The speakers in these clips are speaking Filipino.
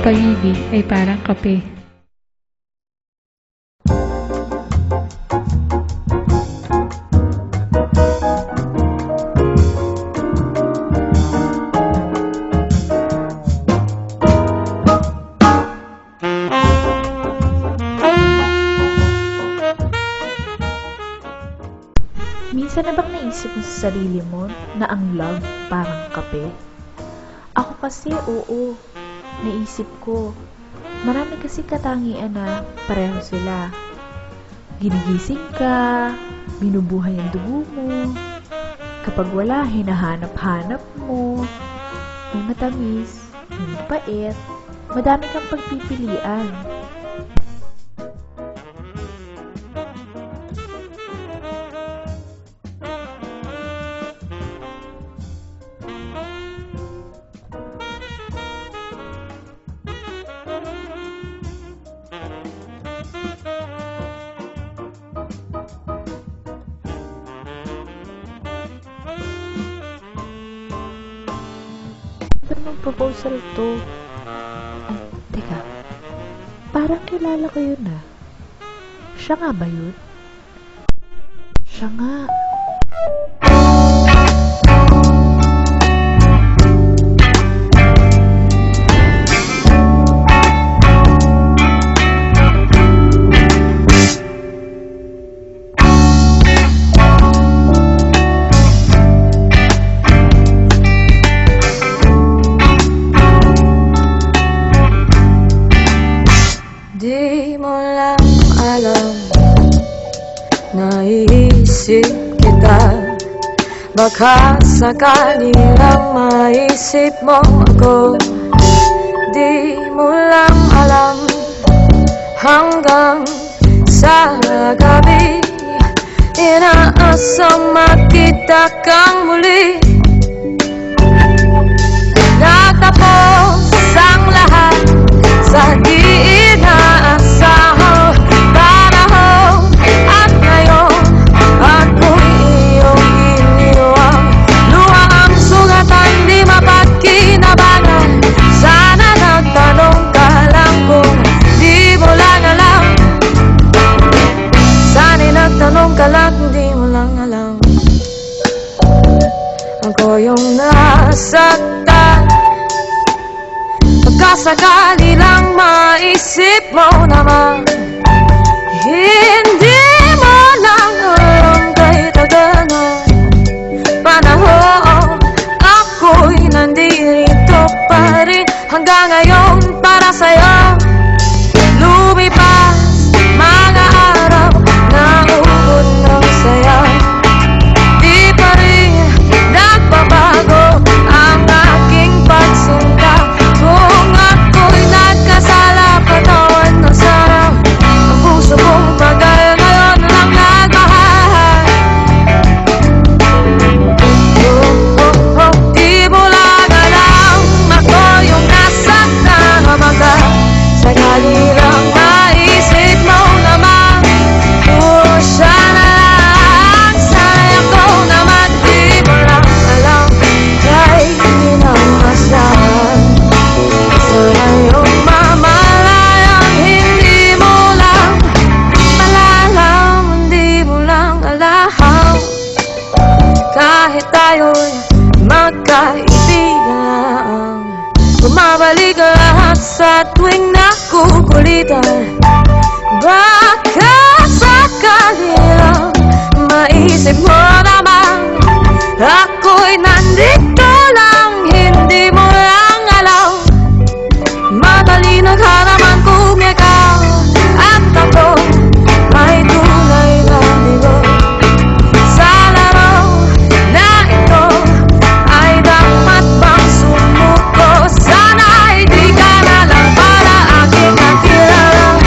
pag-ibig ay parang kape. Minsan na bang naisip mo sa sarili mo na ang love parang kape? Ako kasi, oo. Naisip ko. Marami kasi katangian na pareho sila. Ginigising ka, binubuhay ang dugo mo. Kapag wala, hinahanap-hanap mo. May matamis, may mapait. Madami kang pagpipilian. Ba namang proposal to? Ay, teka. Parang kilala ko yun ah. Siya nga ba yun? Siya nga. Di mo lang alam, naiisip kita. Baka sakali lang maisip mo ako. Di mo lang alam, hanggang sa gabi inaasang makita kang muli. Natapos ang lahat sa di inaasahang panahon. At ngayon ako'y iyong iniwang. Luwang ang sugatan, di mapagkinabangan. Sana nagtanong ka lang kung di mo lang alam. Sana'y nagtanong ka lang kung di mo lang alam. Ako yung nasaktan. Pagkasakali lang maisip mo naman, hindi mo lang alam kahit tagal na panahon. Ako'y nandito pa rin hanggang ngayon para sa'yo. Lumipas mga araw na ubod ng saya. Di pa rin nagbabago ang aking pagsinta. Kung ako'y nagkasala, patawan ng sarap. Ang puso kong tagal ngayon lang nagmahal. Di mo lang alam, ako yung nasaktan. Sakali lang maisip mo naman, siya na lang. Sana ako naman, di mo lang alam. Kahit hindi na masahan, sana yung mamalayang hindi mo lang malalam. Hindi mo lang alam. Kahit tayo'y magkaibigan, bumabalik lahat sa tuwing nakukulitan. Baka sakali lang maisip mo naman, ako'y nandito lang, hindi mo lang alam. Matalino ka naman kung ikaw at ako may tunay na ligo. Sa laro na ito ay dapat bang sumuko? Sana'y di ka na lang para aking nakilala.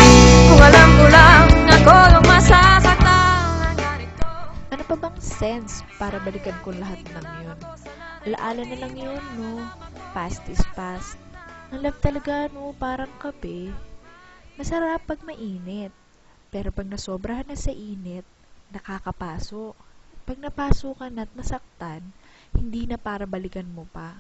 Kung alam ko lang, ako yung masasaktan ng ganito. Ano pa bang sense para balikan ko lahat ng yun? Alaala na lang yun, no? Past is past. Ang love talaga, no? Parang kape. Masarap pag mainit. Pero pag nasobrahan na sa init, nakakapaso. Pag napaso ka na at nasaktan, hindi na para balikan mo pa.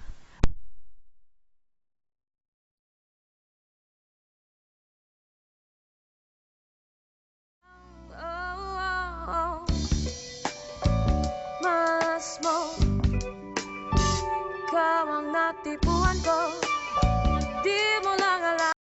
mo. Ikaw ang natipuan ko.